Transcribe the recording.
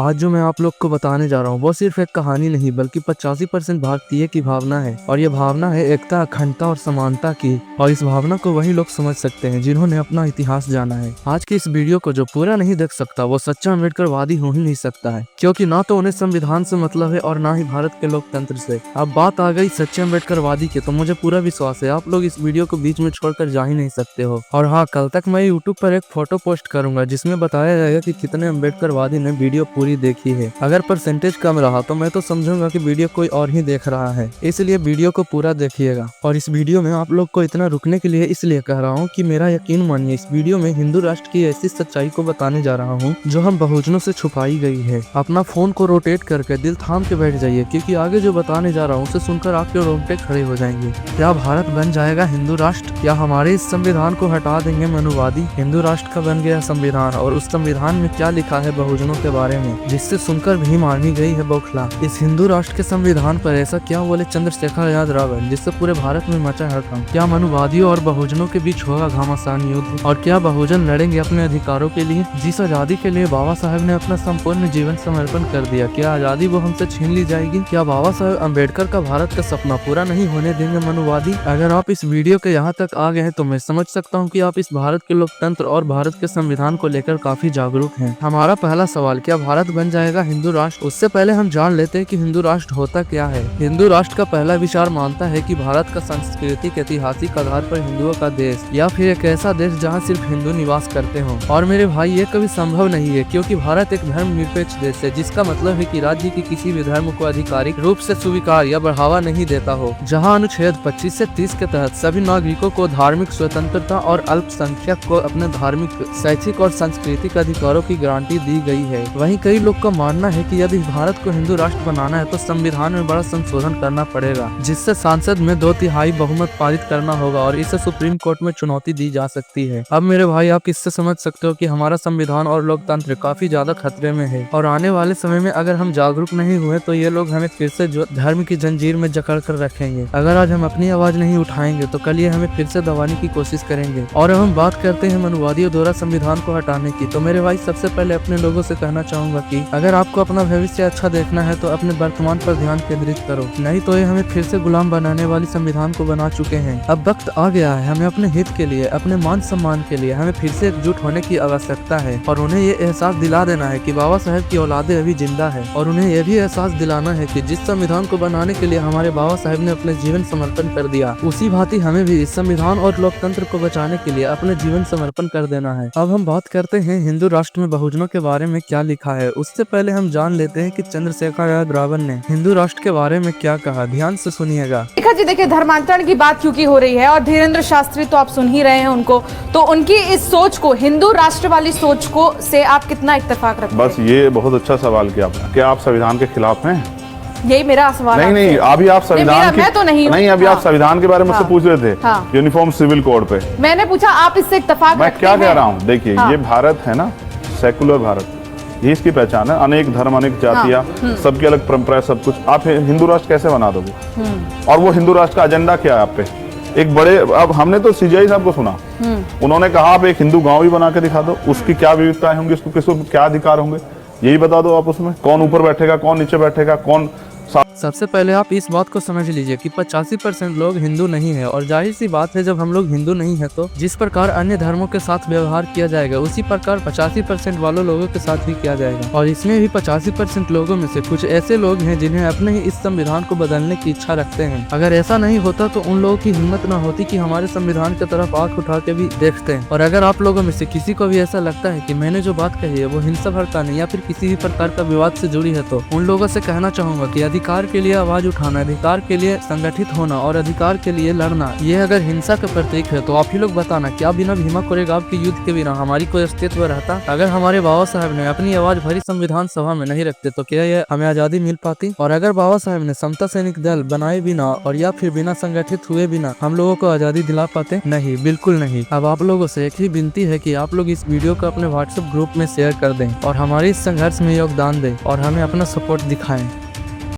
आज जो मैं आप लोग को बताने जा रहा हूँ वो सिर्फ एक कहानी नहीं बल्कि 85% भारतीय की भावना है। और ये भावना है एकता, अखंडता और समानता की। और इस भावना को वही लोग समझ सकते हैं जिन्होंने अपना इतिहास जाना है। आज की इस वीडियो को जो पूरा नहीं देख सकता वो सच्चा अम्बेडकरवादी हो ही नहीं सकता है, क्योंकि ना तो उन्हें संविधान से मतलब है और ना ही भारत के लोकतंत्र से। अब बात आ गई सच्चे अम्बेडकरवादी की, तो मुझे पूरा विश्वास है आप लोग इस वीडियो को बीच में छोड़कर जा ही नहीं सकते हो। और हाँ, कल तक मैं यूट्यूब पर एक फोटो पोस्ट करूंगा जिसमें बताया जाएगा कि कितने अम्बेडकरवादी ने वीडियो पूरी देखी है। अगर परसेंटेज कम रहा तो मैं तो समझूंगा कि वीडियो कोई और ही देख रहा है, इसलिए वीडियो को पूरा देखिएगा। और इस वीडियो में आप लोग को इतना रुकने के लिए इसलिए कह रहा हूँ कि मेरा यकीन मानिए, इस वीडियो में हिंदू राष्ट्र की ऐसी सच्चाई को बताने जा रहा हूँ जो हम बहुजनों से छुपाई गई है। अपना फोन को रोटेट करके दिल थाम के बैठ जाइए, क्योंकि आगे जो बताने जा रहा हूँ उसे सुनकर आपके रोंगटे खड़े हो जाएंगे। क्या भारत बन जाएगा हिंदू राष्ट्र? क्या हमारे इस संविधान को हटा देंगे मनुवादी? हिंदू राष्ट्र का बन गया संविधान, और उस संविधान में क्या लिखा है बहुजनों के बारे में, जिससे सुनकर भीम आर्मी गई है बौखला। इस हिंदू राष्ट्र के संविधान पर ऐसा क्या बोले चंद्रशेखर आजाद रावण जिससे पूरे भारत में मचा हड़कंप? क्या मनुवादियों और बहुजनों के बीच होगा घमासान युद्ध? और क्या बहुजन लड़ेंगे अपने अधिकारों के लिए? जिस आजादी के लिए बाबा साहेब ने अपना संपूर्ण जीवन समर्पण कर दिया, क्या आजादी वो हमसे छीन ली जाएगी? क्या बाबा साहेब अम्बेडकर का भारत का सपना पूरा नहीं होने देंगे मनुवादी? अगर आप इस वीडियो के यहाँ तक आ गए हैं तो मैं समझ सकता हूँ कि आप इस भारत के लोकतंत्र और भारत के संविधान को लेकर काफी जागरूक हैं। हमारा पहला सवाल, क्या भारत बन जाएगा हिंदू राष्ट्र? उससे पहले हम जान लेते हैं कि हिंदू राष्ट्र होता क्या है। हिंदू राष्ट्र का पहला विचार मानता है कि भारत का सांस्कृतिक ऐतिहासिक आधार पर हिंदुओं का देश, या फिर एक ऐसा देश जहाँ सिर्फ हिंदू निवास करते हों। और मेरे भाई, ये कभी संभव नहीं है, क्योंकि भारत एक धर्मनिरपेक्ष देश है, जिसका मतलब है कि राज्य की किसी भी धर्म को आधिकारिक रूप से स्वीकार या बढ़ावा नहीं देता हो। जहाँ अनुच्छेद 25 से 30 के तहत सभी नागरिकों को धार्मिक स्वतंत्रता और अल्पसंख्यक को अपने धार्मिक, शैक्षिक और सांस्कृतिक अधिकारों की गारंटी दी गई है। वहीं कई लोग का मानना है कि यदि भारत को हिंदू राष्ट्र बनाना है तो संविधान में बड़ा संशोधन करना पड़ेगा, जिससे संसद में 2/3 बहुमत पारित करना होगा और इसे सुप्रीम कोर्ट में चुनौती दी जा सकती है। अब मेरे भाई, आप इससे समझ सकते हो कि हमारा संविधान और लोकतंत्र काफी ज्यादा खतरे में है। और आने वाले समय में अगर हम जागरूक नहीं हुए तो ये लोग हमें फिर से धर्म की जंजीर में जकड़ कर रखेंगे। अगर आज हम अपनी आवाज नहीं उठाएंगे तो कल ये हमें फिर से दबाने की कोशिश करेंगे। और अब हम बात करते हैं मनुवादियों द्वारा संविधान को हटाने की, तो मेरे भाई सबसे पहले अपने लोगों से कहना चाहूंगा कि अगर आपको अपना भविष्य अच्छा देखना है तो अपने वर्तमान पर ध्यान केंद्रित करो, नहीं तो ये हमें फिर से गुलाम बनाने वाली संविधान को बना चुके हैं। अब वक्त आ गया है, हमें अपने हित के लिए, अपने मान सम्मान के लिए हमें फिर से एकजुट होने की आवश्यकता है। और उन्हें ये एहसास दिला देना है कि बाबा साहेब की औलादे अभी जिंदा है। और उन्हें यह भी एहसास दिलाना है कि जिस संविधान को बनाने के लिए हमारे बाबा साहेब ने अपने जीवन समर्पण कर दिया, उसी भांति हमें भी इस संविधान और लोकतंत्र को बचाने के लिए अपने जीवन समर्पण कर देना है। अब हम बात करते हैं हिंदू राष्ट्र में बहुजनों के बारे में क्या लिखा है। उससे पहले हम जान लेते हैं कि चंद्रशेखर आजाद रावण ने हिंदू राष्ट्र के बारे में क्या कहा। ध्यान से सुनिएगा। देखा जी, देखिए धर्मांतरण की बात क्योंकि हो रही है और धीरेन्द्र शास्त्री तो आप सुन ही रहे हैं उनको, तो उनकी इस सोच को, हिंदू राष्ट्र वाली सोच को से आप कितना इत्तेफाक रखते हैं? बस ये बहुत अच्छा सवाल किया आपने। क्या आप संविधान के खिलाफ हैं? यही मेरा सवाल। नहीं, अभी आप संविधान की, मैं तो नहीं हूं। अभी आप संविधान के बारे में मुझसे पूछ रहे थे, यूनिफॉर्म सिविल कोड पे। मैंने पूछा आप इससे इत्तेफाक मैं क्या कह रहा हूँ, देखिए ये भारत है ना, सेकुलर भारत, ये इसकी पहचान है। अनेक धर्म, अनेक जातियां, सबकी अलग परंपरा, सब कुछ। आप हिंदू राष्ट्र कैसे बना दोगे? और वो हिंदू राष्ट्र का एजेंडा क्या है आप पे? एक बड़े, अब हमने तो सीजीआई साहब को सुना, उन्होंने कहा आप एक हिंदू गांव भी बना के दिखा दो, उसकी क्या विविधताएं होंगी, उसको किसको क्या अधिकार होंगे, यही बता दो आप। उसमें कौन ऊपर बैठेगा, कौन नीचे बैठेगा, कौन। सबसे पहले आप इस बात को समझ लीजिए कि 85% लोग हिंदू नहीं है। और जाहिर सी बात है, जब हम लोग हिंदू नहीं है तो जिस प्रकार अन्य धर्मों के साथ व्यवहार किया जाएगा उसी प्रकार 85% वालों लोगों के साथ भी किया जाएगा। और इसमें भी 85% लोगों में से कुछ ऐसे लोग हैं जिन्हें अपने ही इस संविधान को बदलने की इच्छा रखते हैं। अगर ऐसा नहीं होता तो उन लोगों की हिम्मत न होती कि हमारे संविधान की तरफ आंख उठा के भी देखते हैं। और अगर आप लोगों में से किसी को भी ऐसा लगता है कि मैंने जो बात कही है वो हिंसा भड़काने या फिर किसी भी प्रकार का विवाद से जुड़ी है, तो उन लोगों से कहना चाहूंगा कि अधिकार के लिए आवाज उठाना, अधिकार के लिए संगठित होना और अधिकार के लिए लड़ना, ये अगर हिंसा का प्रतीक है तो आप ही लोग बताना, क्या बिना भीमा कोरेगांव के युद्ध के बिना हमारी कोई अस्तित्व रहता? अगर हमारे बाबा साहब ने अपनी आवाज भरी संविधान सभा में नहीं रखते तो क्या ये हमें आजादी मिल पाती? और अगर बाबा साहब ने समता सैनिक दल बनाए बिना और या फिर बिना संगठित हुए बिना हम लोगों को आजादी दिला पाते? नहीं, बिल्कुल नहीं। अब आप लोगों से एक ही विनती है कि आप लोग इस वीडियो को अपने व्हाट्सएप ग्रुप में शेयर कर दें और हमारे इस संघर्ष में योगदान दें और हमें अपना सपोर्ट दिखाएं।